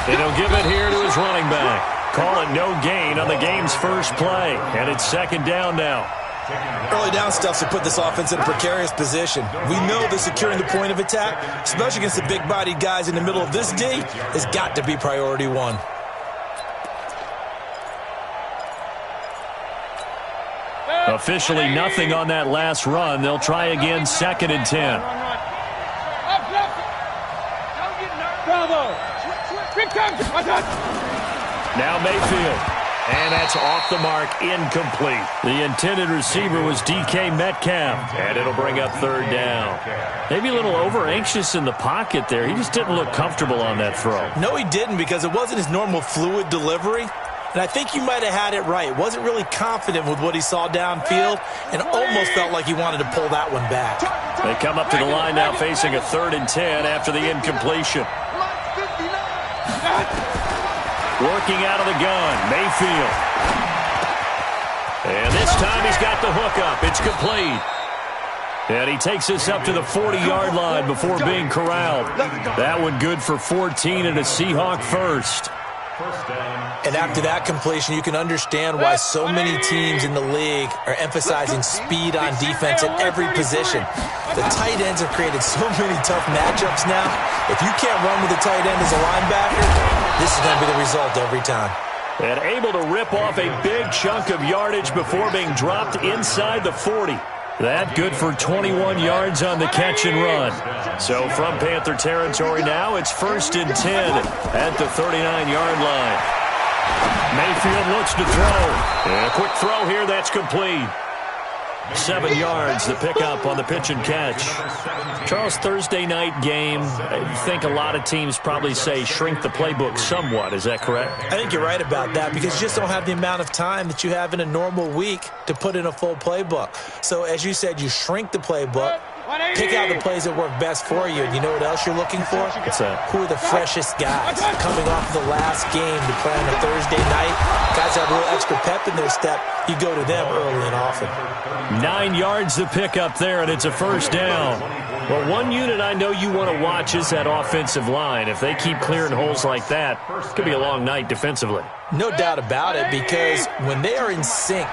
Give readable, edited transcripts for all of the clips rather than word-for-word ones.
And he'll give it here to his running back. Call it no gain on the game's first play. And it's second down now. Early down stuff to put this offense in a precarious position. We know that securing the point of attack, especially against the big-bodied guys in the middle of this D, has got to be priority one. Officially nothing on that last run. They'll try again, second and 10. Now Mayfield. And that's off the mark, incomplete. The intended receiver was DK Metcalf, and it'll bring up third down. Maybe a little over-anxious in the pocket there. He just didn't look comfortable on that throw. No, he didn't, because it wasn't his normal fluid delivery. And I think you might have had it right. Wasn't really confident with what he saw downfield and almost felt like he wanted to pull that one back. They come up to the line now facing a 3rd and 10 after the incompletion. Working out of the gun, Mayfield. And this time he's got the hook up. It's complete. And he takes us up to the 40-yard line before being corralled. That one good for 14 and a Seahawk first. And after that completion, you can understand why so many teams in the league are emphasizing speed on defense at every position. The tight ends have created so many tough matchups now. If you can't run with a tight end as a linebacker, this is going to be the result every time. And able to rip off a big chunk of yardage before being dropped inside the 40. That good for 21 yards on the catch and run. So from Panther territory now, it's 1st and 10 at the 39-yard line. Mayfield looks to throw. And a quick throw here, that's complete. 7 yards, the pickup on the pitch and catch. Charles, Thursday night game, I think a lot of teams probably say shrink the playbook somewhat. Is that correct? I think you're right about that because you just don't have the amount of time that you have in a normal week to put in a full playbook. So as you said, you shrink the playbook, pick out the plays that work best for you. And you know what else you're looking for? What's that? Who are the freshest guys coming off the last game to play on a Thursday night? Guys have a little extra pep in their step. You go to them early and often. 9 yards to pick up there, and it's a first down. Well, one unit I know you want to watch is that offensive line. If they keep clearing holes like that, it could be a long night defensively. No doubt about it, because when they are in sync,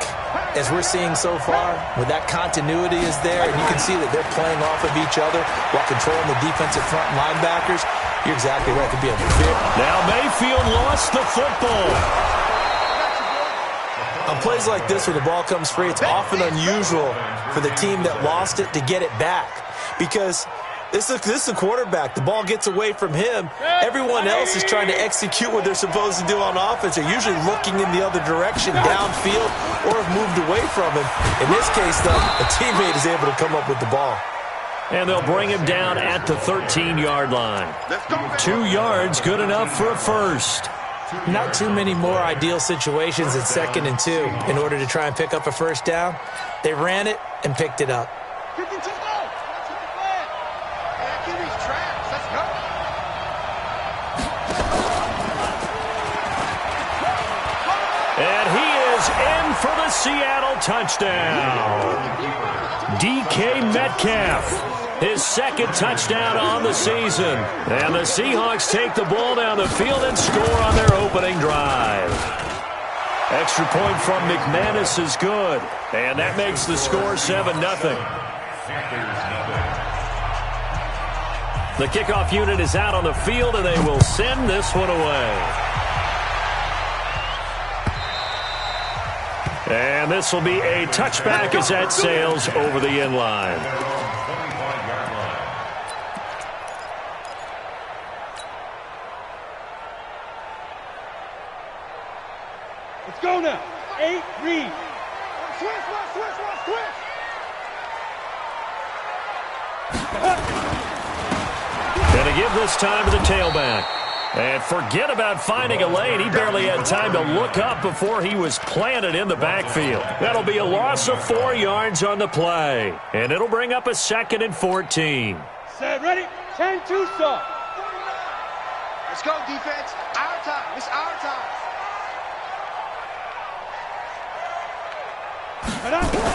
as we're seeing so far, when that continuity is there, and you can see that they're playing off of each other while controlling the defensive front linebackers, you're exactly right. It could be a very... Now Mayfield lost the football. On plays like this where the ball comes free, it's often unusual for the team that lost it to get it back because this is the quarterback. The ball gets away from him. Everyone else is trying to execute what they're supposed to do on offense. They're usually looking in the other direction, downfield, or have moved away from him. In this case, though, a teammate is able to come up with the ball. And they'll bring him down at the 13-yard line. 2 yards, good enough for a first. Not too many more ideal situations at 2nd and 2 in order to try and pick up a first down. They ran it and picked it up. And he is in for the Seattle touchdown. DK Metcalf. His 2nd touchdown on the season. And the Seahawks take the ball down the field and score on their opening drive. Extra point from McManus is good. And that makes the score 7-0. The kickoff unit is out on the field, and they will send this one away. And this will be a touchback as that sails over the end line. Let's go now. 8, read. Switch. Going to give this time to the tailback. And forget about finding a lane. He barely had time to look up before he was planted in the backfield. That'll be a loss of 4 yards on the play. And it'll bring up a 2nd and 14. Set, ready? 10-2 start. Let's go, defense. Our time. It's our time.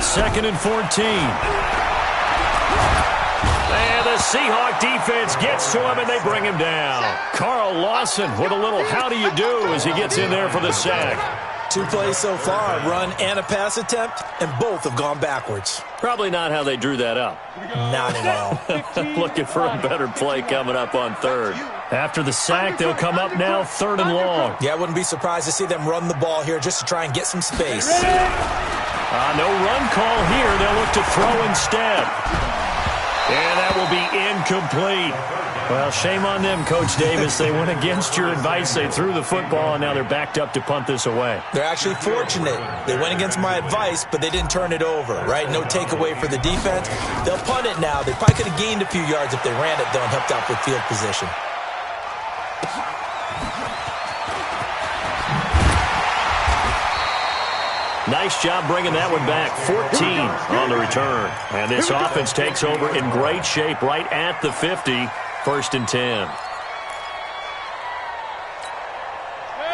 2nd and 14. And the Seahawk defense gets to him, and they bring him down. Carl Lawson with a little how do you do as he gets in there for the sack. 2 plays so far, a run and a pass attempt, and both have gone backwards. Probably not how they drew that up. Not at all. Looking for a better play coming up on third. After the sack, they'll come up now 3rd and long. Yeah, I wouldn't be surprised to see them run the ball here just to try and get some space. No run call here. They'll look to throw instead. And that will be incomplete. Well, shame on them, Coach Davis. They went against your advice. They threw the football, and now they're backed up to punt this away. They're actually fortunate. They went against my advice, but they didn't turn it over, right? No takeaway for the defense. They'll punt it now. They probably could have gained a few yards if they ran it, though, and helped out with field position. Nice job bringing that one back. 14 on the return. And this offense takes over in great shape right at the 50. 1st and 10.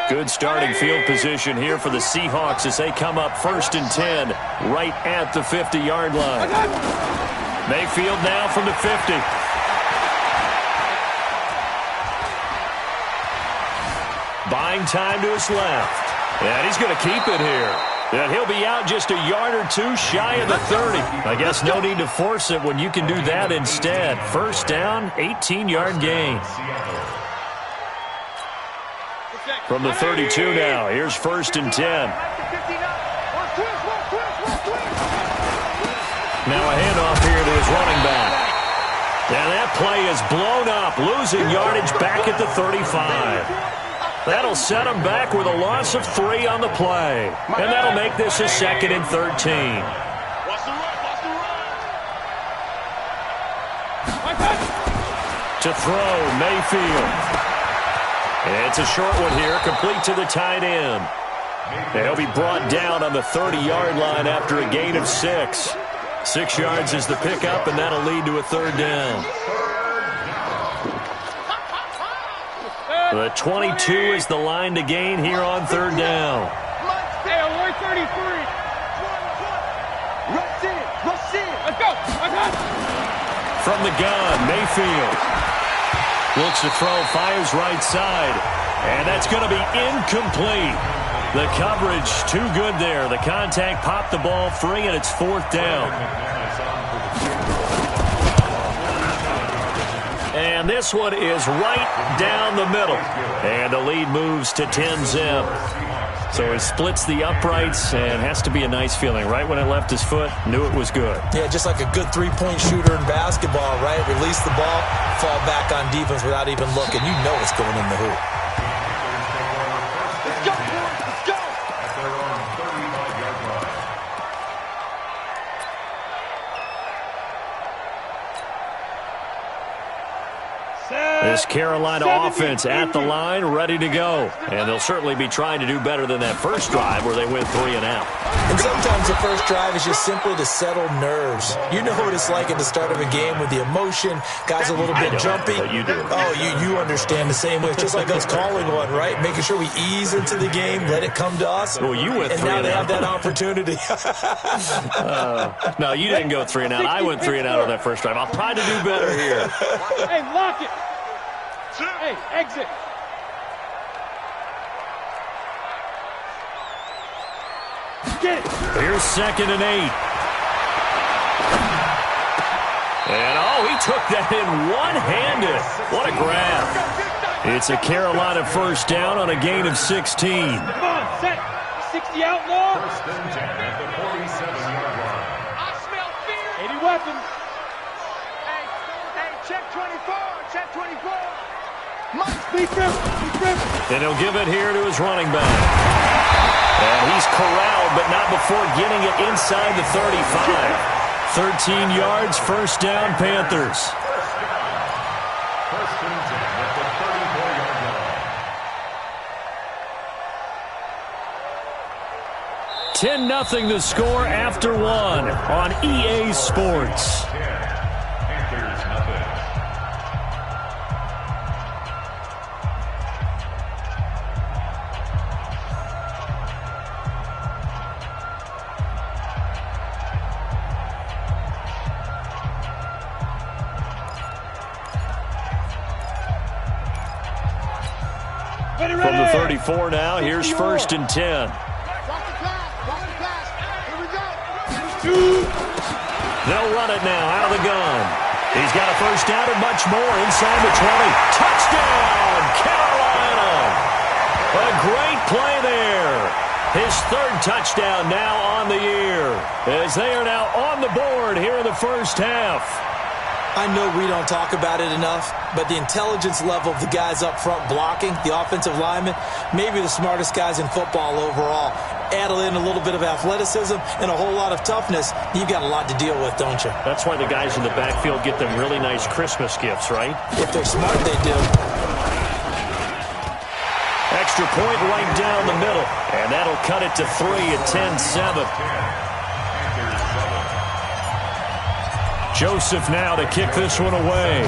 Good starting field position here for the Seahawks as they come up 1st and 10 right at the 50-yard line. Mayfield now from the 50. Buying time to his left. And he's going to keep it here. And he'll be out just a yard or two shy of the 30. I guess no need to force it when you can do that instead. 1st down, 18-yard gain. From the 32 now, here's 1st and 10. Now a handoff here to his running back. And that play is blown up, losing yardage back at the 35. That'll set him back with a loss of 3 on the play. And that'll make this a 2nd and 13. To throw, Mayfield. It's a short one here, complete to the tight end. He'll be brought down on the 30-yard line after a gain of 6. 6 yards is the pickup, and that'll lead to a 3rd down. The 22 is the line to gain here on 3rd down. Hey, alert 33. Rush in. Let's go. From the gun, Mayfield. Looks to throw, fires right side. And that's going to be incomplete. The coverage too good there. The contact popped the ball free, and it's 4th down. And this one is right down the middle. And the lead moves to 10-zip. So he splits the uprights and has to be a nice feeling. Right when it left his foot, knew it was good. Yeah, just like a good three-point shooter in basketball, right? Release the ball, fall back on defense without even looking. You know it's going in the hoop. This Carolina offense at the line, ready to go. And they'll certainly be trying to do better than that first drive where they went 3 and out. And sometimes the first drive is just simply to settle nerves. You know what it's like at the start of a game with the emotion. Guys a little bit jumpy. You do. Oh, you understand the same way. It's just like us calling one, right? Making sure we ease into the game, let it come to us. Well, you went 3 and out. And now they have that opportunity. No, you didn't go 3 and out. I went 3 and out on that first drive. I'll try to do better here. Hey, lock it. Hey, exit. Get it. Here's 2nd and 8. And, he took that in one-handed. What a grab. It's a Carolina first down on a gain of 16. Come on, set. 60 outlaw. I smell fear. 80 weapons. Hey, check 24. Check 24. And he'll give it here to his running back. And he's corralled, but not before getting it inside the 35. 13 yards, first down, Panthers. 10-0 the score after 1 on EA Sports. From the 34 now, here's 1st and 10. They'll run it now out of the gun. He's got a first down and much more inside the 20. Touchdown, Carolina! A great play there. His 3rd touchdown now on the year, as they are now on the board here in the first half. I know we don't talk about it enough, but the intelligence level of the guys up front blocking, the offensive linemen, maybe the smartest guys in football overall. Add in a little bit of athleticism and a whole lot of toughness, you've got a lot to deal with, don't you? That's why the guys in the backfield get them really nice Christmas gifts, right? If they're smart, they do. Extra point right down the middle, and that'll cut it to 3 at 10-7. Joseph now to kick this one away.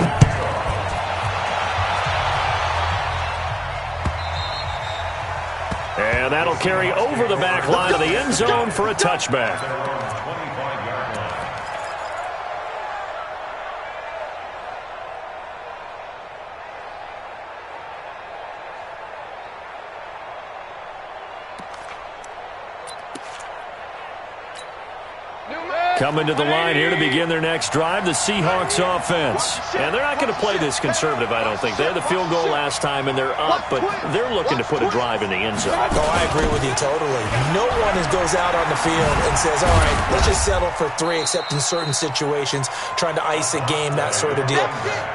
And that'll carry over the back line of the end zone for a touchback. Coming to the line here to begin their next drive, the Seahawks offense. And they're not going to play this conservative, I don't think. They had the field goal last time, and they're up, but they're looking to put a drive in the end zone. Oh, I agree with you totally. No one goes out on the field and says, all right, let's just settle for 3, except in certain situations, trying to ice a game, that sort of deal.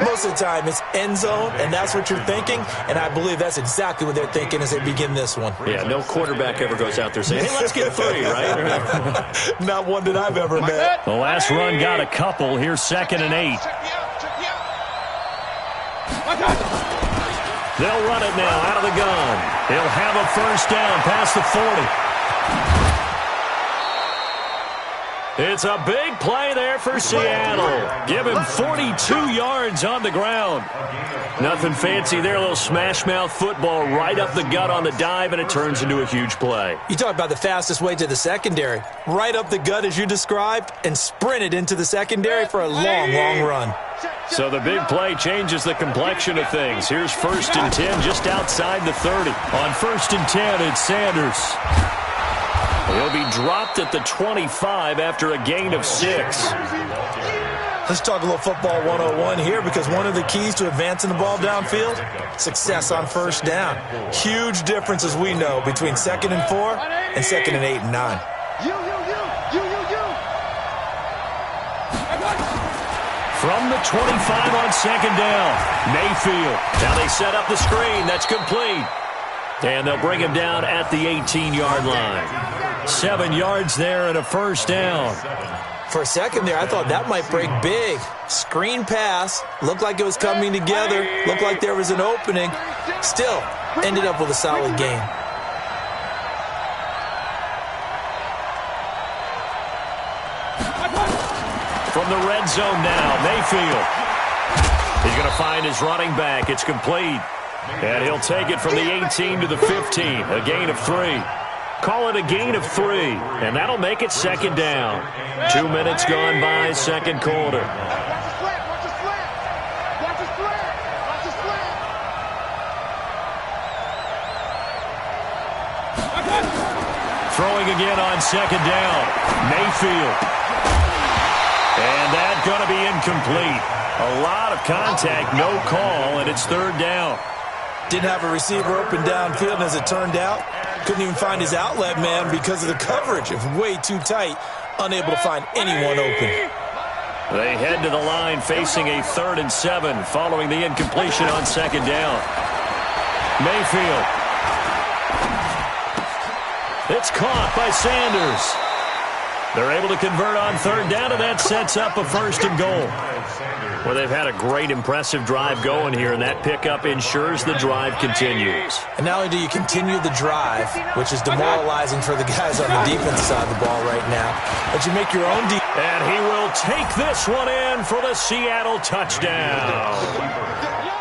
Most of the time, it's end zone, and that's what you're thinking, and I believe that's exactly what they're thinking as they begin this one. Yeah, no quarterback ever goes out there saying, hey, let's get 3, right? Not one that I've ever met. The last run got a couple. Here's 2nd and 8. They'll run it now out of the gun. He'll have a first down past the 40. It's a big play there for Seattle. Give him 42 yards on the ground. Nothing fancy there. A little smash mouth football right up the gut on the dive, and it turns into a huge play. You talk about the fastest way to the secondary. Right up the gut as you described and sprinted into the secondary for a long, long run. So the big play changes the complexion of things. Here's 1st and 10 just outside the 30. On 1st and 10, it's Sanders. He'll be dropped at the 25 after a gain of 6. Let's talk a little football 101 here, because one of the keys to advancing the ball downfield, success on first down. Huge difference, as we know, between 2nd and 4 and 2nd and 8 and 9. From the 25 on 2nd down, Mayfield. Now they set up the screen. That's complete. And they'll bring him down at the 18-yard line. 7 yards there and a first down. For a second there, I thought that might break big. Screen pass. Looked like it was coming together. Looked like there was an opening. Still, ended up with a solid gain. From the red zone now, Mayfield. He's going to find his running back. It's complete. And he'll take it from the 18 to the 15. A gain of 3. Call it a gain of 3. And that'll make it 2nd down. 2 minutes gone by, 2nd quarter. Throwing again on 2nd down. Mayfield. And that's going to be incomplete. A lot of contact, no call, and it's 3rd down. Didn't have a receiver open downfield, and as it turned out, couldn't even find his outlet man because of the coverage. It was way too tight, unable to find anyone open. They head to the line facing a 3rd and 7 following the incompletion on 2nd down. Mayfield. It's caught by Sanders. They're able to convert on 3rd down, and that sets up a 1st and goal. Well, they've had a great, impressive drive going here, and that pickup ensures the drive continues. And not only do you continue the drive, which is demoralizing for the guys on the defensive side of the ball right now, but you make your own And he will take this one in for the Seattle touchdown.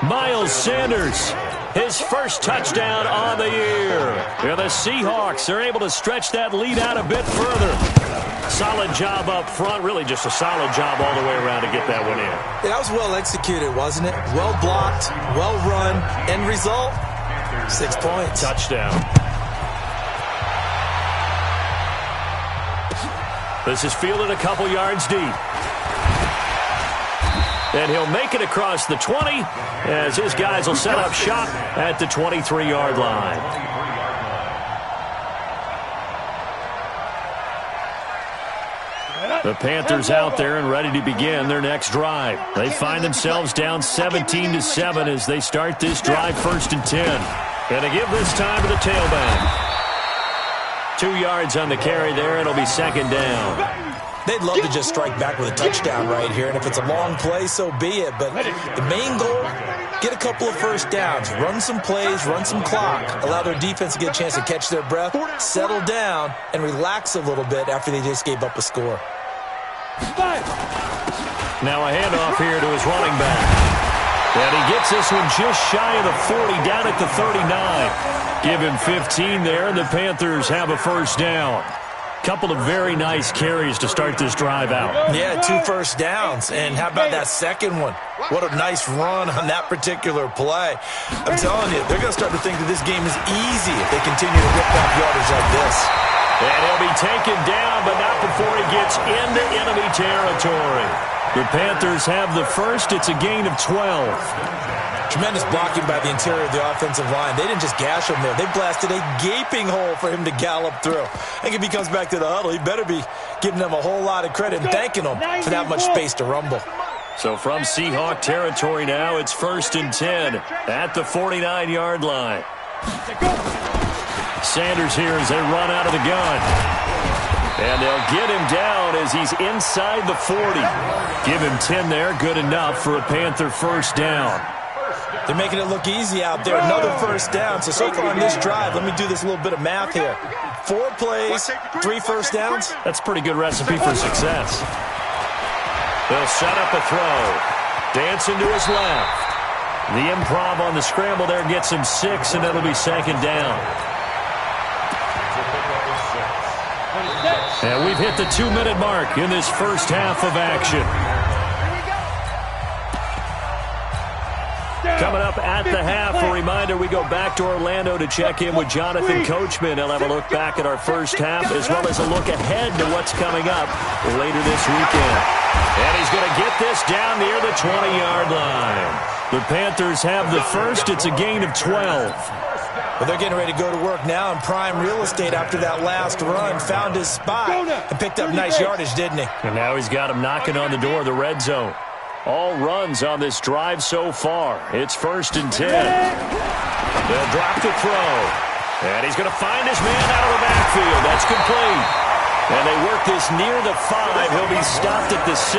Miles Sanders, his first touchdown on the year. And the Seahawks are able to stretch that lead out a bit further. Solid job up front, really just a solid job all the way around to get that one in. That was well executed, wasn't it? Well blocked, well run. End result, 6 points. Touchdown. This is fielded a couple yards deep. And he'll make it across the 20 as his guys will set up shop at the 23-yard line. The Panthers out there and ready to begin their next drive. They find themselves down 17-7 as they start this drive 1st and 10. And to give this time to the tailback. 2 yards on the carry there. It'll be 2nd down. They'd love to just strike back with a touchdown right here, and if it's a long play, so be it. But the main goal, get a couple of first downs, run some plays, run some clock, allow their defense to get a chance to catch their breath, settle down, and relax a little bit after they just gave up a score. Now a handoff here to his running back. And he gets this one just shy of the 40, down at the 39. Give him 15 there, and the Panthers have a first down. Couple of very nice carries to start this drive out. Yeah, 2 first downs. And how about that second one? What a nice run on that particular play. I'm telling you, they're going to start to think that this game is easy if they continue to rip off yardage like this. And he'll be taken down, but not before he gets into enemy territory. The Panthers have the first. It's a gain of 12. Tremendous blocking by the interior of the offensive line. They didn't just gash him there. They blasted a gaping hole for him to gallop through. I think if he comes back to the huddle, he better be giving them a whole lot of credit and thanking them for that much space to rumble. So from Seahawk territory now, it's 1st and 10 at the 49-yard line. Sanders here as they run out of the gun. And they'll get him down as he's inside the 40. Give him 10 there, good enough for a Panther first down. They're making it look easy out there. Another first down. So far on this drive, let me do this little bit of math here. 4 plays, 3 first downs. That's a pretty good recipe for success. They'll set up a throw. Dancing to his left. The improv on the scramble there gets him 6, and it'll be 2nd down. And we've hit the 2-minute mark in this first half of action. Coming up at the half, a reminder, we go back to Orlando to check in with Jonathan Coachman. He'll have a look back at our first half as well as a look ahead to what's coming up later this weekend. And he's going to get this down near the 20-yard line. The Panthers have the first. It's a gain of 12. Well, they're getting ready to go to work now in prime real estate after that last run. Found his spot and picked up nice yardage, didn't he? And now he's got him knocking on the door of the red zone. All runs on this drive so far. It's 1st and 10. They'll drop the throw. And he's going to find his man out of the backfield. That's complete. And they work this near the 5. He'll be stopped at the 6.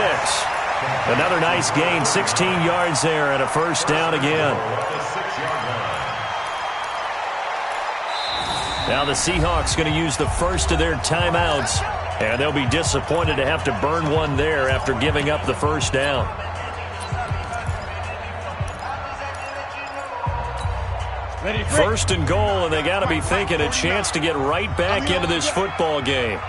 Another nice gain, 16 yards there, and a first down again. Now the Seahawks going to use the first of their timeouts. And they'll be disappointed to have to burn one there after giving up the first down. First and goal, and they got to be thinking a chance to get right back into this football game.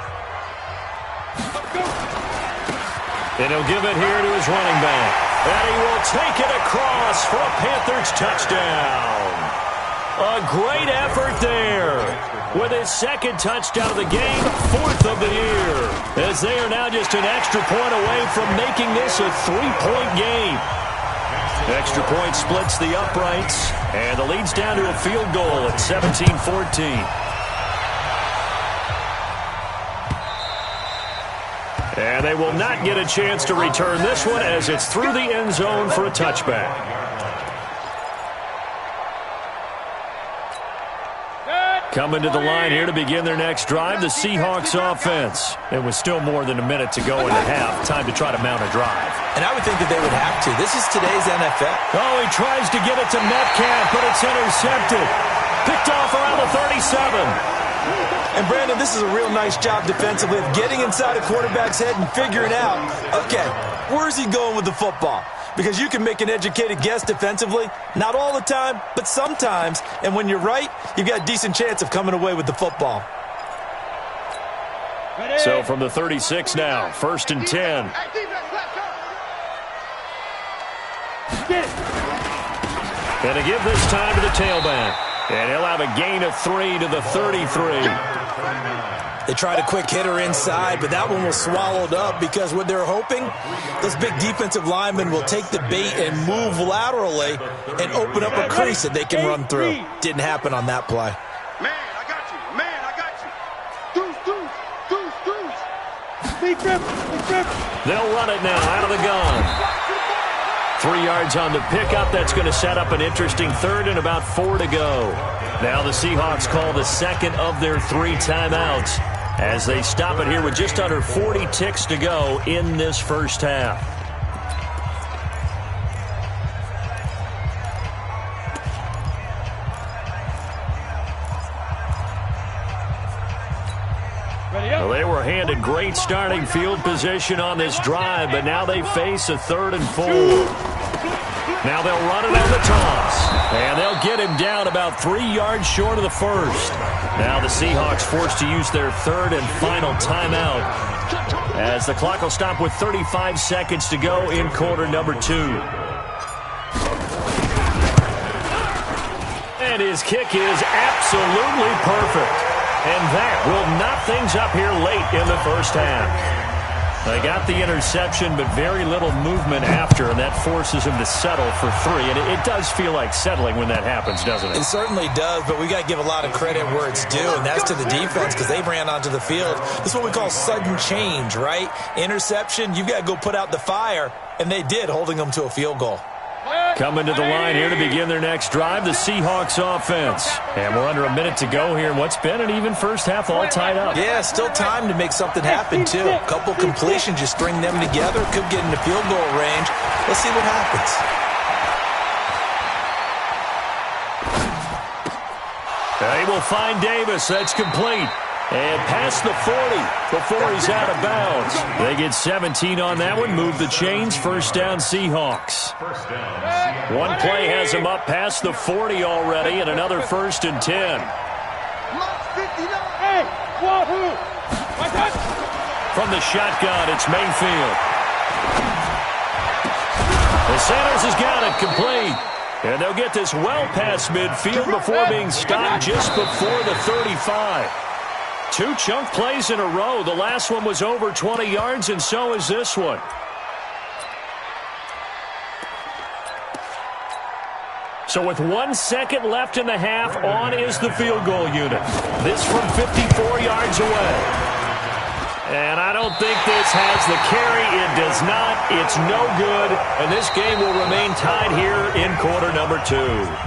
And he'll give it here to his running back. And he will take it across for a Panthers touchdown. A great effort there. With his 2nd touchdown of the game, 4th of the year. As they are now just an extra point away from making this a 3-point game. Extra point splits the uprights, and the lead's down to a field goal at 17-14. And they will not get a chance to return this one as it's through the end zone for a touchback. Coming to the line here to begin their next drive, the Seahawks offense. It was still more than a minute to go in the half. Time to try to mount a drive. And I would think that they would have to. This is today's NFL. Oh, he tries to get it to Metcalf, but it's intercepted. Picked off around the 37. And, Brandon, this is a real nice job defensively of getting inside a quarterback's head and figuring out, okay, where's he going with the football? Because you can make an educated guess defensively. Not all the time, but sometimes. And when you're right, you've got a decent chance of coming away with the football. So from the 36 now, 1st and 10. And to give this time to the tailback. And he'll have a gain of 3 to the 33. They tried a quick hitter inside, but that one was swallowed up because what they're hoping, those big defensive linemen will take the bait and move laterally and open up a crease that they can run through. Didn't happen on that play. Man, I got you. Man, I got you. Deuce, deuce, deuce, deuce. Big trip, big trip. They'll run it now out of the gun. 3 yards on the pickup. That's going to set up an interesting third and about 4 to go. Now the Seahawks call the second of their 3 timeouts as they stop it here with just under 40 ticks to go in this first half. Well, they were handed great starting field position on this drive, but now they face a 3rd and 4. Now they'll run it on the toss, and they'll get him down about 3 yards short of the first. Now the Seahawks forced to use their 3rd and final timeout as the clock will stop with 35 seconds to go in quarter number 2. And his kick is absolutely perfect. And that will knot things up here late in the first half. They got the interception, but very little movement after, and that forces him to settle for 3. And it does feel like settling when that happens, doesn't it? It certainly does, but we got to give a lot of credit where it's due, and that's to the defense because they ran onto the field. This is what we call sudden change, right? Interception, you got to go put out the fire, and they did, holding them to a field goal. Coming to the line here to begin their next drive, the Seahawks offense. And we're under a minute to go here in what's been an even first half, all tied up. Yeah, still time to make something happen, too. A couple completions, you string them together, could get into field goal range. Let's see what happens. They will find Davis. That's complete. And past the 40 before he's out of bounds. They get 17 on that one. Move the chains. First down, Seahawks. One play has him up past the 40 already, and another 1st and 10. Hey, wahoo! From the shotgun, it's Mayfield. The Sanders has got it complete. And they'll get this well past midfield before being stopped just before the 35. 2 chunk plays in a row. The last one was over 20 yards, and so is this one. So with 1 second left in the half, on is the field goal unit. This from 54 yards away. And I don't think this has the carry. It does not. It's no good. And this game will remain tied here in quarter number 2.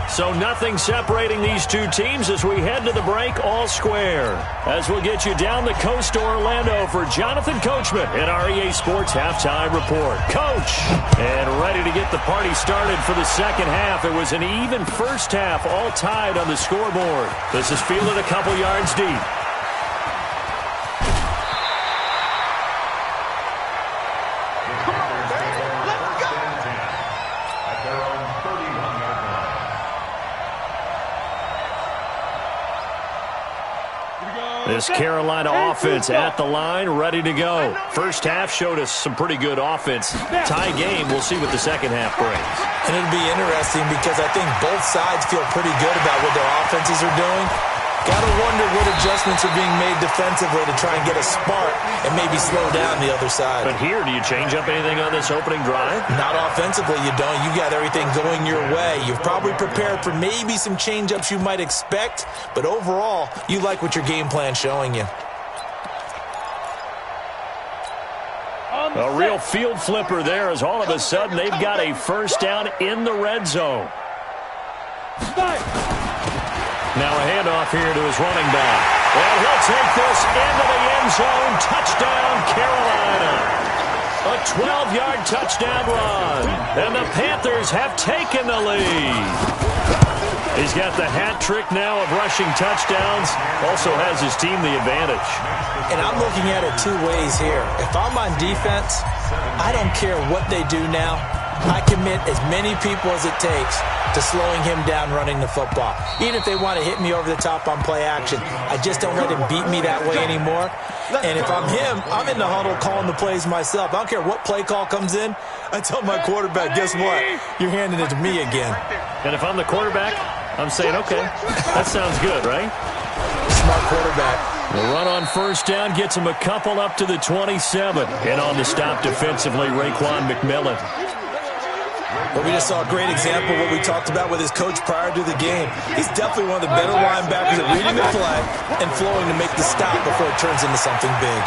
So nothing separating these two teams as we head to the break, all square. As we'll get you down the coast to Orlando for Jonathan Coachman in our EA Sports Halftime Report. Coach! And ready to get the party started for the second half. It was an even first half, all tied on the scoreboard. This is fielded a couple yards deep. This Carolina offense at the line, ready to go. First half showed us some pretty good offense. Tie game, we'll see what the second half brings. And it'll be interesting because I think both sides feel pretty good about what their offenses are doing. Got to wonder what adjustments are being made defensively to try and get a spark and maybe slow down the other side. But here, do you change up anything on this opening drive? Not offensively, you don't. You got everything going your way. You've probably prepared for maybe some change-ups you might expect, but overall, you like what your game plan's showing you. A real field flipper there as all of a sudden they've got a first down in the red zone. Now a handoff here to his running back. And he'll take this into the end zone. Touchdown, Carolina. A 12-yard touchdown run. And the Panthers have taken the lead. He's got the hat trick now of rushing touchdowns. Also has his team the advantage. And I'm looking at it 2 ways here. If I'm on defense, I don't care what they do now. I commit as many people as it takes to slowing him down running the football. Even if they want to hit me over the top on play action, I just don't let him beat me that way anymore. And if I'm him, I'm in the huddle calling the plays myself. I don't care what play call comes in. I tell my quarterback, guess what? You're handing it to me again. And if I'm the quarterback, I'm saying, okay, that sounds good, right? Smart quarterback. The run on first down gets him a couple up to the 27. And on the stop defensively, Raekwon McMillan. But we just saw a great example of what we talked about with his coach prior to the game. He's definitely one of the better linebackers at reading the play and flowing to make the stop before it turns into something big.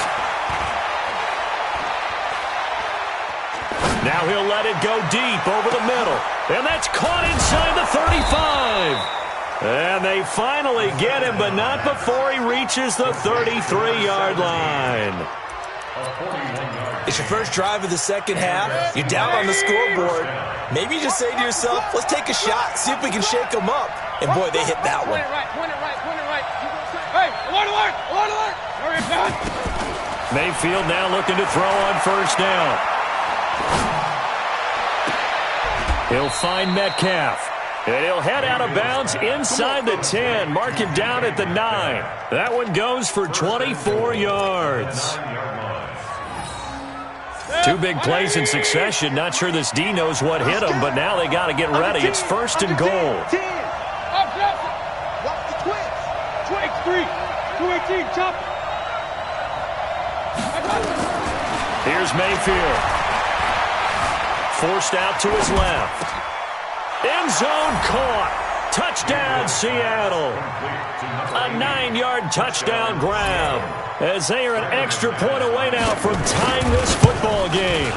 Now he'll let it go deep over the middle. And that's caught inside the 35. And they finally get him, but not before he reaches the 33-yard line. It's your first drive of the second half. You're down on the scoreboard. Maybe you just say to yourself, let's take a shot, see if we can shake them up. And, boy, they hit that one. Point it right. Hey, alert. Hurry up, Mayfield now looking to throw on first down. He'll find Metcalf. And he'll head out of bounds inside the 10. Mark him down at the 9. That one goes for 24 yards. Two big plays in succession. Not sure this D knows what hit him, but now they got to get ready. It's first and goal. Twigs 3, 218, chop. Here's Mayfield. Forced out to his left. End zone caught. Touchdown, Seattle. A 9-yard touchdown grab. As they are an extra point away now from tying this football game.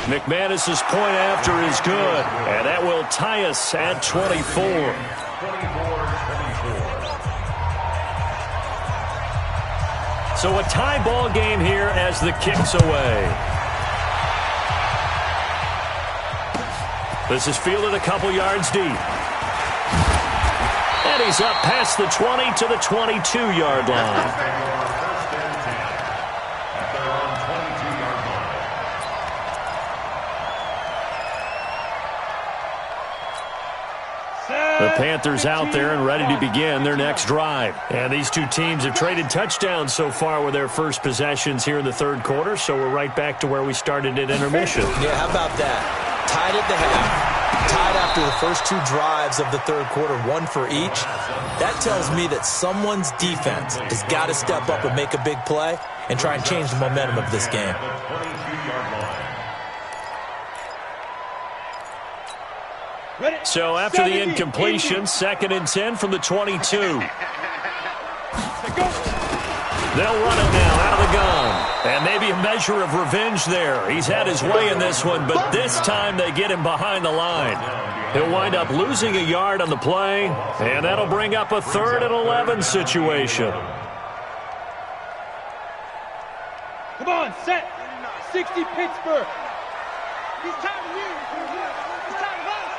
McManus's point after is good. And that will tie us at 24. So a tie ball game here as the kick's away. This is fielded a couple yards deep. And he's up past the 20 to the 22-yard line. The Panthers out there and ready to begin their next drive. And these two teams have traded touchdowns so far with their first possessions here in the third quarter, so we're right back to where we started at intermission. Yeah, how about that? Tied at the half, tied after the first two drives of the third quarter, one for each. That tells me that someone's defense has got to step up and make a big play and try and change the momentum of this game. So after the incompletion, 2nd and 10 from the 22. They'll run it now out of the gun. And maybe a measure of revenge there. He's had his way in this one, but this time they get him behind the line. He'll wind up losing a yard on the play, and that'll bring up a 3rd and 11 situation. Come on, set. 60 Pittsburgh. He's time to you. He's time to us.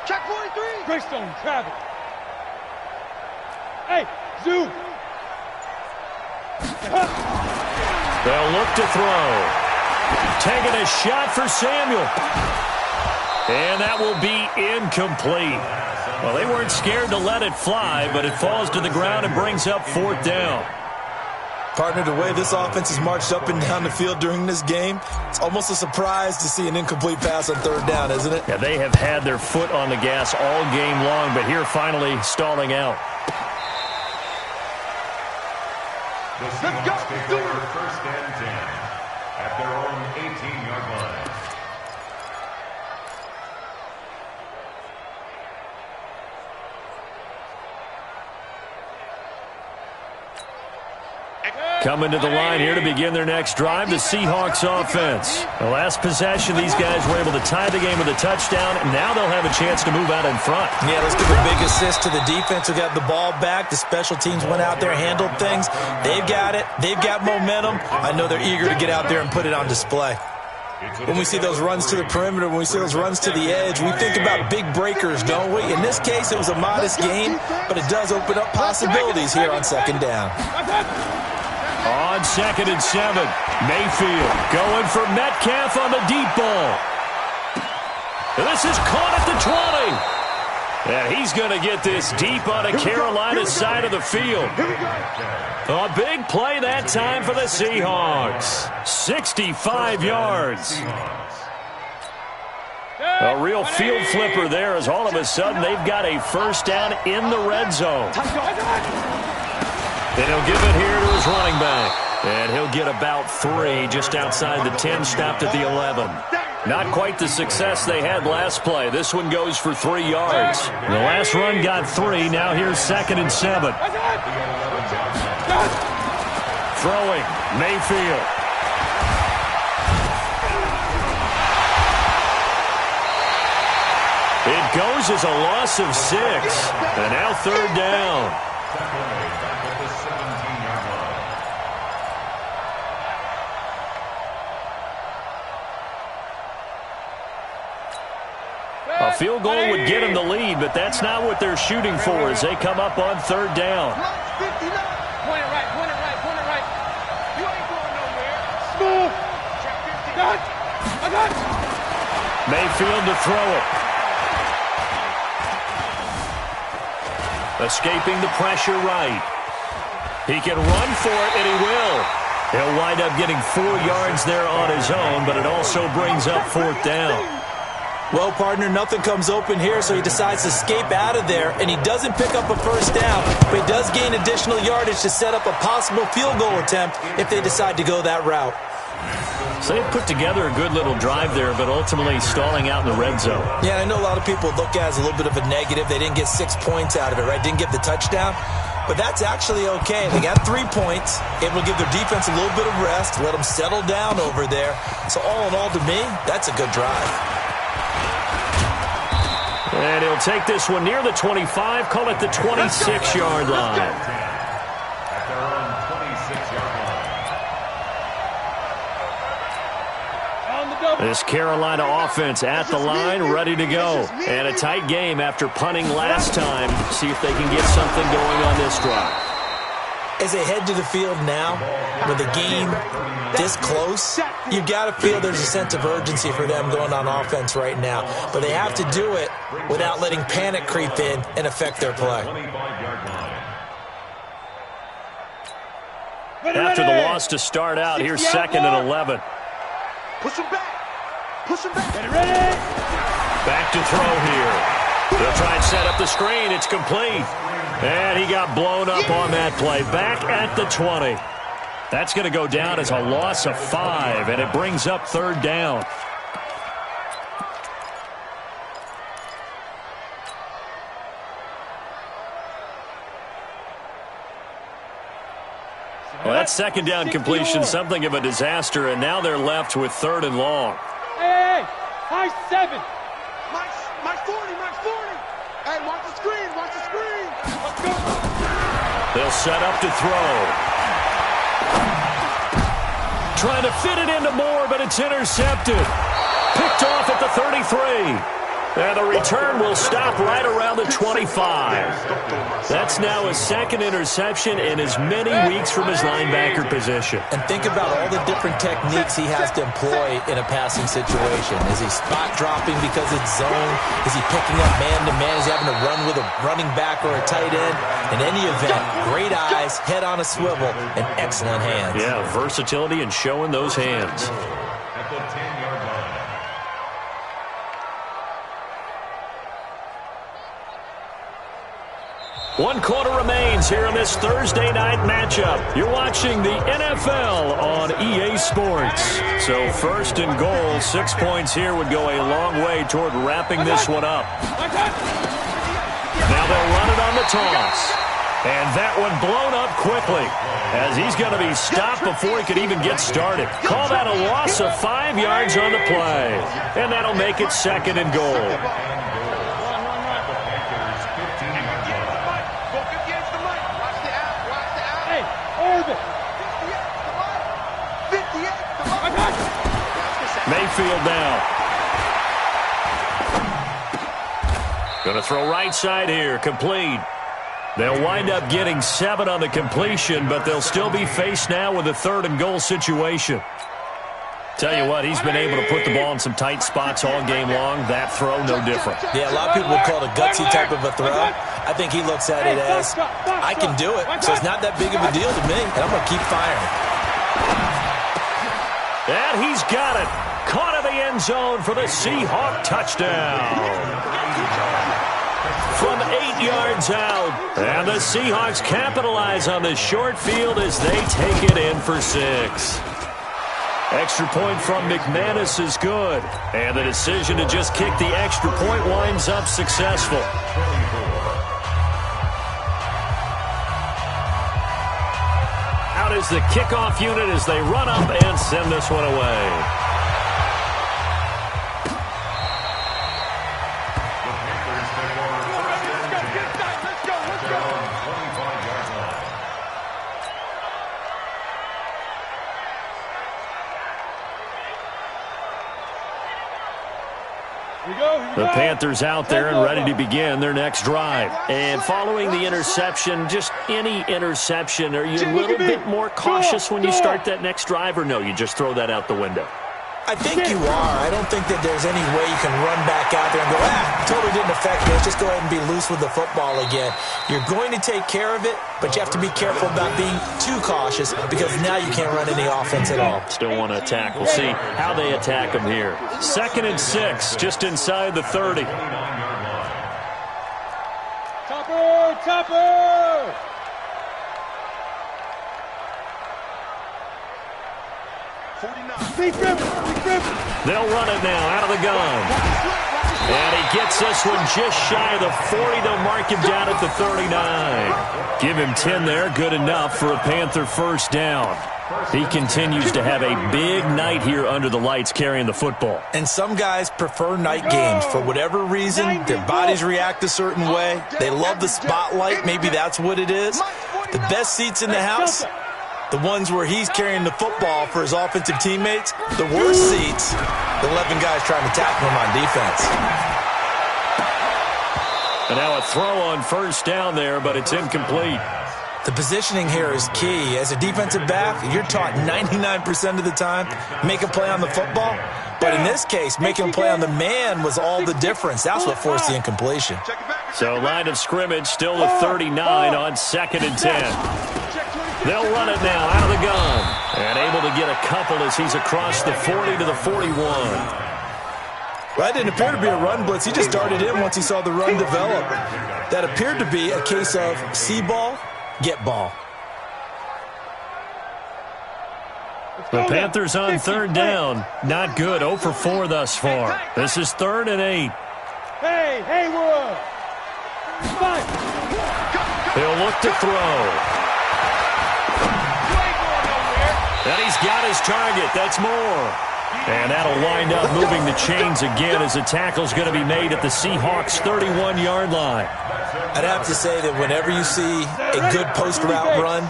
Check 43. Greystone, travel. Hey, Zoo. They'll look to throw. Taking a shot for Samuel. And that will be incomplete. Well, they weren't scared to let it fly, but it falls to the ground and brings up 4th down. Partner, the way this offense has marched up and down the field during this game, it's almost a surprise to see an incomplete pass on 3rd down, isn't it? Yeah, they have had their foot on the gas all game long, but here finally stalling out. Let's go. First and 10 at their own 18-yard line. Coming to the line here to begin their next drive, the Seahawks offense. The last possession, these guys were able to tie the game with a touchdown, and now they'll have a chance to move out in front. Yeah, let's give a big assist to the defense who got the ball back. The special teams went out there, handled things. They've got it. They've got momentum. I know they're eager to get out there and put it on display. When we see those runs to the perimeter, when we see those runs to the edge, we think about big breakers, don't we? In this case, it was a modest gain, but it does open up possibilities here on 2nd down. On 2nd and 7, Mayfield going for Metcalf on the deep ball. This is caught at the 20. And he's going to get this deep on the Carolina side of the field. A big play that time for the Seahawks. 65 yards. A real field flipper there as all of a sudden they've got a first down in the red zone. And he'll give it here to his running back. And he'll get about 3 just outside the 10, stopped at the 11. Not quite the success they had last play. This one goes for 3 yards. The last run got 3. Now here's 2nd and 7. Throwing, Mayfield. It goes as a loss of 6. And now 3rd down. A field goal would get them the lead, but that's not what they're shooting for as they come up on 3rd down. Point it right, point it right, point it right. You ain't going nowhere. Smooth. I got it. Mayfield to throw it. Escaping the pressure right. He can run for it, and he will. He'll wind up getting 4 yards there on his own, but it also brings up 4th down. Well, partner, nothing comes open here, so he decides to escape out of there, and he doesn't pick up a first down, but he does gain additional yardage to set up a possible field goal attempt if they decide to go that route. So they put together a good little drive there, but ultimately stalling out in the red zone. Yeah, I know a lot of people look at it as a little bit of a negative. They didn't get 6 points out of it, right? Didn't get the touchdown. But that's actually okay. They got 3 points, able to give their defense a little bit of rest, let them settle down over there. So all in all, to me, that's a good drive. And he'll take this one near the 25, call it the 26-yard line. At their own 26-yard line. This Carolina offense at the line, ready to go. And a tight game after punting last time. See if they can get something going on this drive. As they head to the field now, with the game this close, you've got to feel there's a sense of urgency for them going on offense right now. But they have to do it without letting panic creep in and affect their play. After the loss to start out, here's 2nd and 11. Push him back. Push him back. Ready? Back to throw here. They'll try and set up the screen. It's complete. And he got blown up on that play. Back at the 20. That's going to go down as a loss of 5, and it brings up 3rd down. Well, that 2nd down completion, something of a disaster, and now they're left with 3rd and long. Hey, high 7. My 40, my 40. Hey, watch the screen, watch the screen. Let's go. They'll set up to throw. Trying to fit it into Moore, but it's intercepted. Picked off at the 33. And the return will stop right around the 25. That's now his 2nd interception in as many weeks from his linebacker position. And think about all the different techniques he has to employ in a passing situation. Is he spot dropping because it's zone? Is he picking up man-to-man? Is he having to run with a running back or a tight end? In any event, great eyes, head on a swivel, and excellent hands. Yeah, versatility and showing those hands. At the 10-yard line. One quarter remains here in this Thursday night matchup. You're watching the NFL on EA Sports. So 1st and goal, 6 points here would go a long way toward wrapping this one up. Now they'll run it on the toss. And that one blown up quickly as he's going to be stopped before he could even get started. Call that a loss of 5 yards on the play. And that'll make it 2nd and goal. Mayfield now. Going to throw right side here. Complete. They'll wind up getting 7 on the completion, but they'll still be faced now with a 3rd-and-goal situation. Tell you what, he's been able to put the ball in some tight spots all game long. That throw, no different. Yeah, a lot of people would call it a gutsy type of a throw. I think he looks at it as, I can do it, so it's not that big of a deal to me, and I'm going to keep firing. And he's got it. Caught in the end zone for the Seahawk touchdown. From 8 yards out. And the Seahawks capitalize on this short field as they take it in for 6. Extra point from McManus is good. And the decision to just kick the extra point winds up successful. Out is the kickoff unit as they run up and send this one away. The Panthers out there and ready to begin their next drive. And following the interception, just any interception, are you a little bit more cautious when you start that next drive, or no, you just throw that out the window? I think you are. I don't think that there's any way you can run back out there and go, totally didn't affect me. Let's just go ahead and be loose with the football again. You're going to take care of it, but you have to be careful about being too cautious because now you can't run any offense at all. Still want to attack. We'll see how they attack them here. 2nd and 6, just inside the 30. Topper! They'll run it now out of the gun. And he gets this one just shy of the 40. They'll mark him down at the 39. Give him 10 there. Good enough for a Panther first down. He continues to have a big night here under the lights carrying the football. And some guys prefer night games. For whatever reason, their bodies react a certain way. They love the spotlight. Maybe that's what it is. The best seats in the house, the ones where he's carrying the football for his offensive teammates. The worst seats, the 11 guys trying to tackle him on defense. And now a throw on first down there, but it's incomplete. The positioning here is key. As a defensive back, you're taught 99% of the time, make a play on the football. But in this case, making a play on the man was all the difference. That's what forced the incompletion. So line of scrimmage still the 39 on 2nd and 10. They'll run it now out of the gun. And able to get a couple as he's across the 40 to the 41. Well, that didn't appear to be a run blitz. He just darted in once he saw the run develop. That appeared to be a case of see ball, get ball. The Panthers on 3rd down. Not good. 0 for 4 thus far. This is 3rd and 8. Hey, Haywood! He'll look to throw. And he's got his target. That's Moore. And that'll wind up moving the chains again as the tackle's going to be made at the Seahawks' 31-yard line. I'd have to say that whenever you see a good post route run,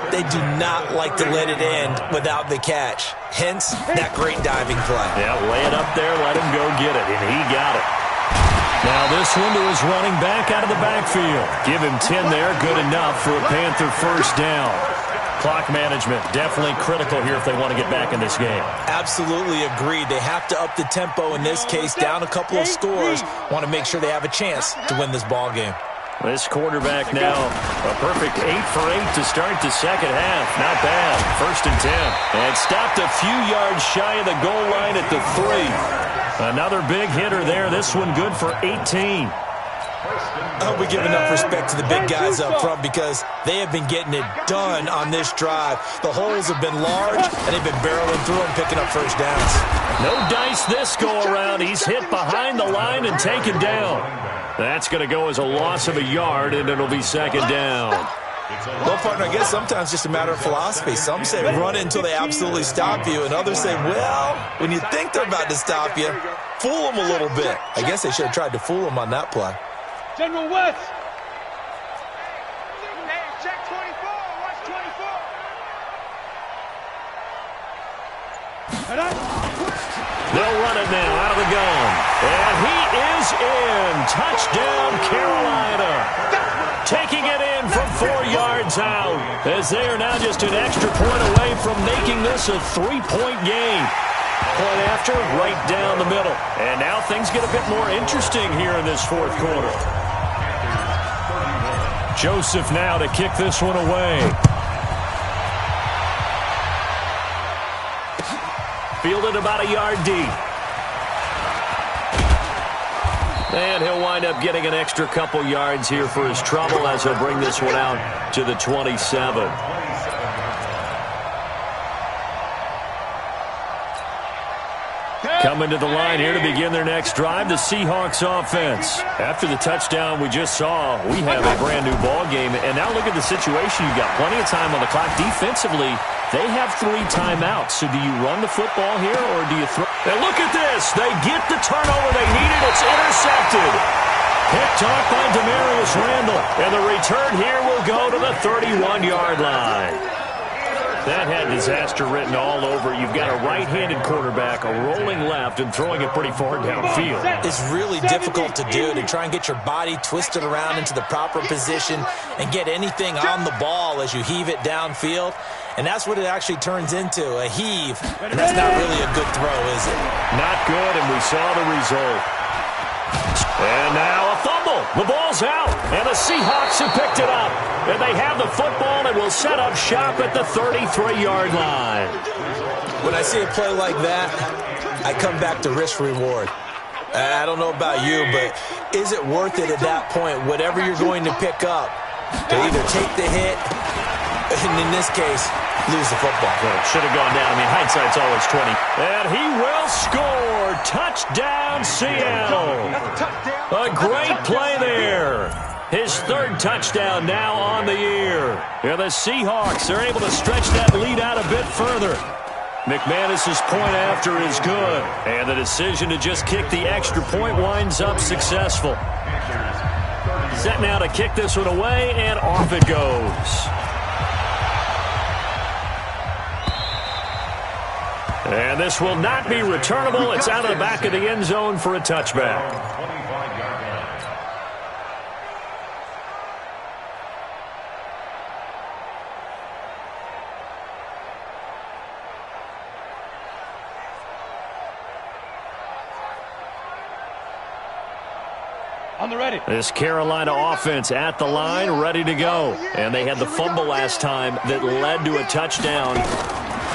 they do not like to let it end without the catch. Hence, that great diving play. Yeah, lay it up there, let him go get it, and he got it. Now this one to his running back out of the backfield. Give him 10 there, good enough for a Panther first down. Clock management definitely critical here if they want to get back in this game. Absolutely agreed. They have to up the tempo in this case, down a couple of scores. Want to make sure they have a chance to win this ball game. This quarterback now, a perfect 8 for 8 to start the second half. Not bad. 1st and 10. And stopped a few yards shy of the goal line at the 3. Another big hitter there. This one good for 18. I hope we give enough respect to the big guys up front because they have been getting it done on this drive. The holes have been large, and they've been barreling through them, picking up first downs. No dice this go-around. He's hit behind the line and taken down. That's going to go as a loss of a yard, and it'll be 2nd down. Well, partner, I guess sometimes it's just a matter of philosophy. Some say run until they absolutely stop you, and others say, well, when you think they're about to stop you, fool them a little bit. I guess they should have tried to fool them on that play. General West. Hey, check 24. Watch 24. They'll run it now out of the gun. And he is in. Touchdown, Carolina. Taking it in goes out, as they are now just an extra point away from making this a 3-point game. Point after, right down the middle. And now things get a bit more interesting here in this fourth quarter. Joseph now to kick this one away. Fielded about a yard deep. And he'll wind up getting an extra couple yards here for his trouble as he'll bring this one out to the 27. Coming to the line here to begin their next drive, the Seahawks offense. After the touchdown we just saw, we have a brand new ball game. And now look at the situation. You've got plenty of time on the clock. Defensively, they have 3 timeouts. So do you run the football here or do you throw? And look at this. They get the turnover they needed. It's intercepted. Picked off by Demarius Randall. And the return here will go to the 31-yard line. That had disaster written all over. You've got a right-handed quarterback, a rolling left, and throwing it pretty far downfield. It's really difficult to do, to try and get your body twisted around into the proper position and get anything on the ball as you heave it downfield. And that's what it actually turns into, a heave. And that's not really a good throw, is it? Not good, and we saw the result. And now a fumble. The ball's out, and the Seahawks have picked it up. And they have the football and will set up shop at the 33-yard line. When I see a play like that, I come back to risk-reward. I don't know about you, but is it worth it at that point, whatever you're going to pick up, to either take the hit, and in this case, lose the football? Well, it should have gone down. I mean, hindsight's always 20. And he will score. Touchdown, Seattle. A great play there. His 3rd touchdown now on the year. Yeah, the Seahawks are able to stretch that lead out a bit further. McManus's point after is good. And the decision to just kick the extra point winds up successful. Set now to kick this one away, and off it goes. And this will not be returnable. It's out of the back of the end zone for a touchback. On the ready. This Carolina offense at the line, ready to go. And they had the fumble last time that led to a touchdown.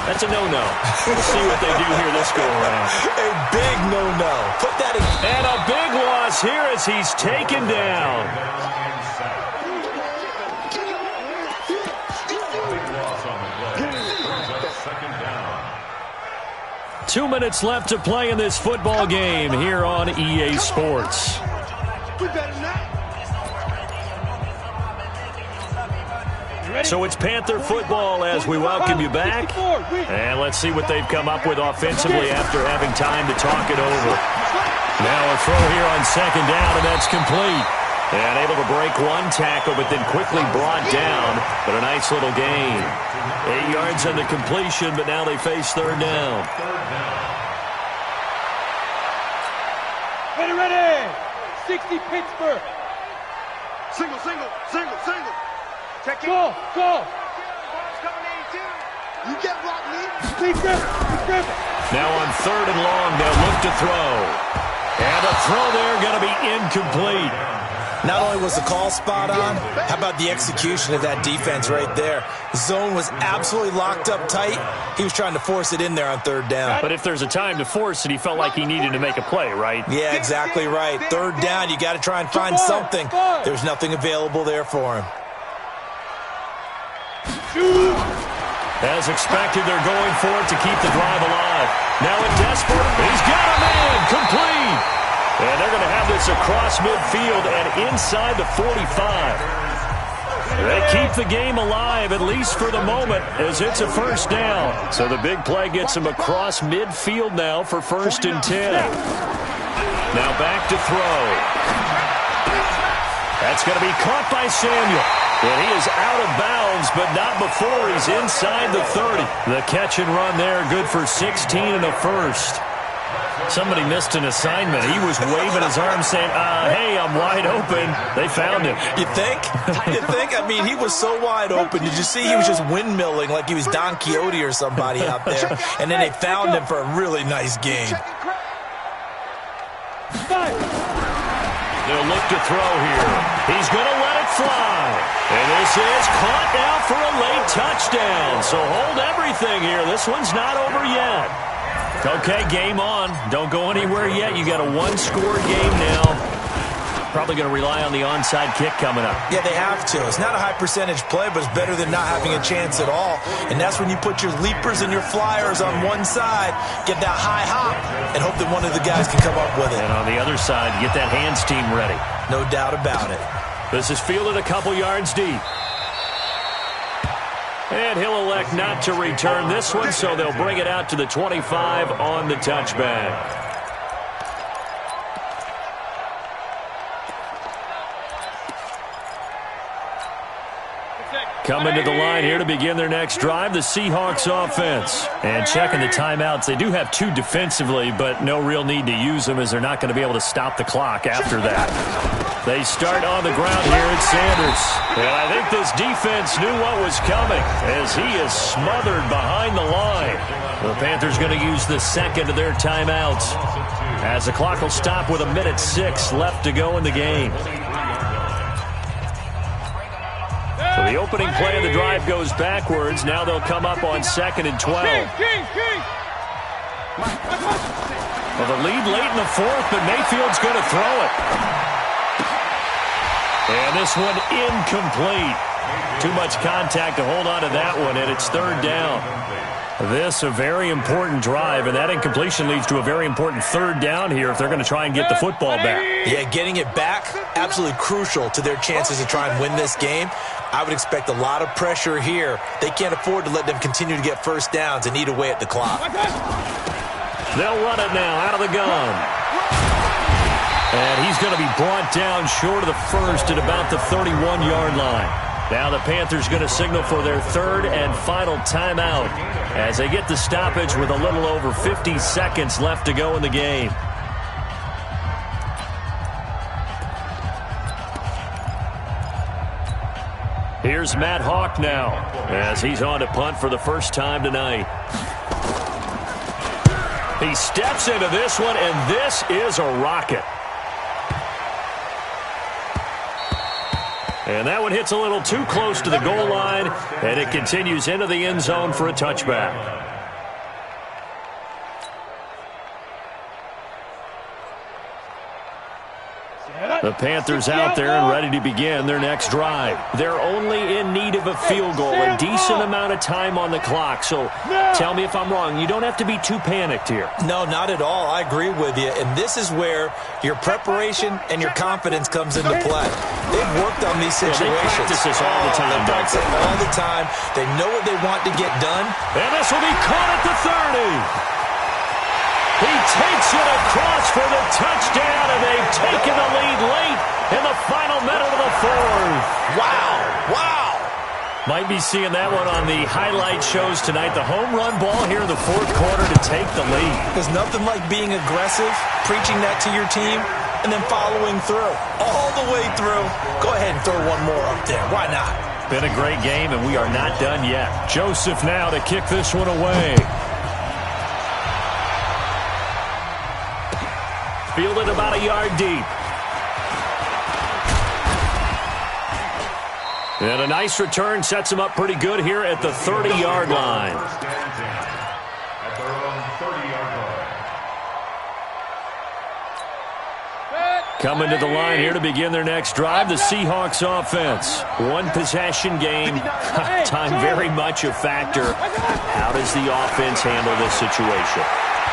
That's a no-no. We'll see what they do here this go-around. A big no-no. Put that in. And a big loss here as he's taken down. 2 minutes left to play in this football game here on EA Sports. So it's Panther football as we welcome you back. And let's see what they've come up with offensively after having time to talk it over. Now a throw here on 2nd down, and that's complete. And able to break one tackle, but then quickly brought down. But a nice little gain. 8 yards on the completion, but now they face 3rd down. Ready, ready. 60 Pittsburgh. Single. Check it. Go. Ball's coming in, too. You get blocked, me. Please grip it. Now on 3rd and long, they'll look to throw. And a throw there going to be incomplete. Not only was the call spot on, how about the execution of that defense right there? Zone was absolutely locked up tight. He was trying to force it in there on 3rd down. But if there's a time to force it, he felt like he needed to make a play, right? Yeah, exactly right. 3rd down, you got to try and find something. There's nothing available there for him. As expected, they're going for it to keep the drive alive. Now in desperate, he's got a man, complete. And they're going to have this across midfield and inside the 45. They keep the game alive, at least for the moment, as it's a 1st down. So the big play gets them across midfield now for 1st and 10. Now back to throw. That's going to be caught by Samuel. And he is out of bounds, but not before he's inside the 30. The catch and run there, good for 16 and a 1st. Somebody missed an assignment. He was waving his arm saying, hey, I'm wide open. They found him. You think? You think? I mean, he was so wide open. Did you see he was just windmilling like he was Don Quixote or somebody out there? And then they found him for a really nice game. They'll look to throw here. He's going to let it fly. And this is caught now for a late touchdown. So hold everything here. This one's not over yet. Okay, game on. Don't go anywhere yet. You got a one-score game now. Probably going to rely on the onside kick coming up. Yeah, they have to. It's not a high-percentage play, but it's better than not having a chance at all. And that's when you put your leapers and your flyers on one side, get that high hop, and hope that one of the guys can come up with it. And on the other side, get that hands team ready. No doubt about it. This is fielded a couple yards deep. And he'll elect not to return this one, so they'll bring it out to the 25 on the touchback. Coming to the line here to begin their next drive, the Seahawks offense. And checking the timeouts, they do have two defensively, but no real need to use them as they're not going to be able to stop the clock after that. They start on the ground here at Sanders. And I think this defense knew what was coming as he is smothered behind the line. The Panthers going to use the second of their timeouts as the clock will stop with 1:06 left to go in the game. So the opening play of the drive goes backwards. Now they'll come up on 2nd and 12. Well, the lead late in the fourth, but Mayfield's going to throw it. And this one incomplete. Too much contact to hold on to that one, and it's 3rd down. This a very important drive, and that incompletion leads to a very important 3rd down here if they're going to try and get the football back. Yeah, getting it back, absolutely crucial to their chances to try and win this game. I would expect a lot of pressure here. They can't afford to let them continue to get first downs and eat away at the clock. They'll run it now out of the gun. And he's going to be brought down short of the first at about the 31-yard line. Now the Panthers going to signal for their 3rd and final timeout as they get the stoppage with a little over 50 seconds left to go in the game. Here's Matt Hawk now as he's on to punt for the first time tonight. He steps into this one, and this is a rocket. And that one hits a little too close to the goal line, and it continues into the end zone for a touchback. The Panthers out there and ready to begin their next drive. They're only in need of a field goal, a decent amount of time on the clock. So tell me if I'm wrong. You don't have to be too panicked here. No, not at all. I agree with you. And this is where your preparation and your confidence comes into play. They've worked on these situations. Yeah, they practice this all the time. They practice it all the time. They know what they want to get done. And this will be caught at the 30. He takes it across for the touchdown, and they've taken the lead late in the final minute of the 4th. Wow. Wow. Might be seeing that one on the highlight shows tonight. The home run ball here in the 4th quarter to take the lead. There's nothing like being aggressive, preaching that to your team, and then following through. All the way through. Go ahead and throw one more up there. Why not? Been a great game, and we are not done yet. Joseph now to kick this one away. Fielded about a yard deep. And a nice return sets him up pretty good here at the 30-yard line. At their own 30-yard line. Coming to the line here to begin their next drive, the Seahawks offense. One possession game. Time very much a factor. How does the offense handle this situation?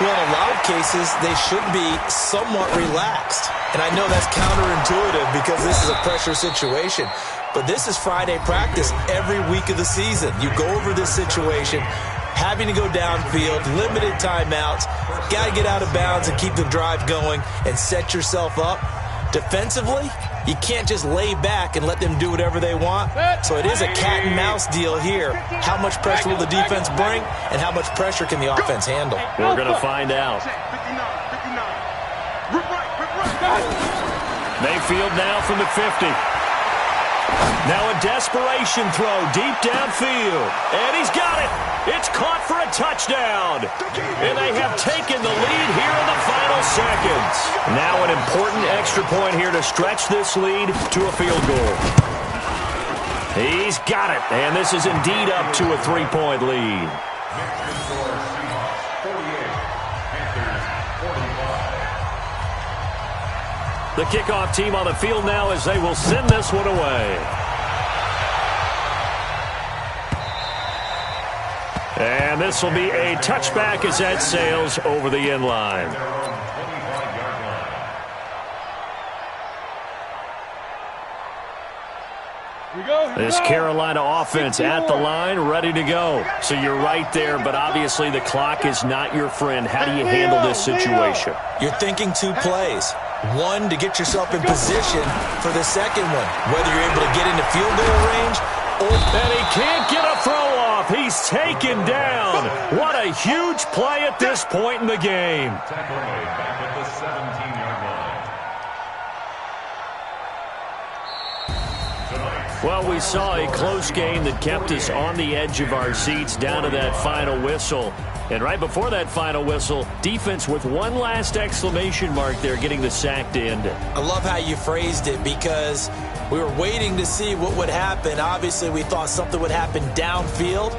Well, in a lot of cases, they should be somewhat relaxed. And I know that's counterintuitive because this is a pressure situation. But this is Friday practice every week of the season. You go over this situation, having to go downfield, limited timeouts, got to get out of bounds and keep the drive going and set yourself up. Defensively, you can't just lay back and let them do whatever they want. So it is a cat and mouse deal here. How much pressure will the defense bring and how much pressure can the offense handle? We're going to find out. Mayfield now from the 50. Now a desperation throw deep downfield. And he's got it. It's caught for a touchdown. And they have taken the lead here in the final seconds. Now an important extra point here to stretch this lead to a field goal. He's got it. And this is indeed up to a 3-point lead. The kickoff team on the field now as they will send this one away. And this will be a touchback as that sails over the end line. This Carolina offense at the line, ready to go. So you're right there, but obviously the clock is not your friend. How do you handle this situation? You're thinking 2 plays. One, to get yourself in position for the second one, whether you're able to get into field goal range or... And he can't get a throw off. He's taken down. What a huge play at this point in the game. Tackle made back at the 17-yard line. Well, we saw a close game that kept us on the edge of our seats down to that final whistle. And right before that final whistle, defense with one last exclamation mark there, getting the sack to end it. I love how you phrased it because we were waiting to see what would happen. Obviously, we thought something would happen downfield.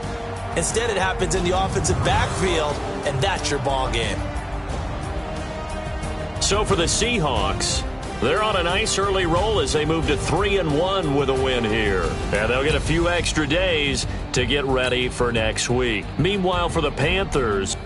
Instead, it happens in the offensive backfield, and that's your ball game. So for the Seahawks, they're on a nice early roll as they move to 3-1 with a win here. And they'll get a few extra days to get ready for next week. Meanwhile, for the Panthers,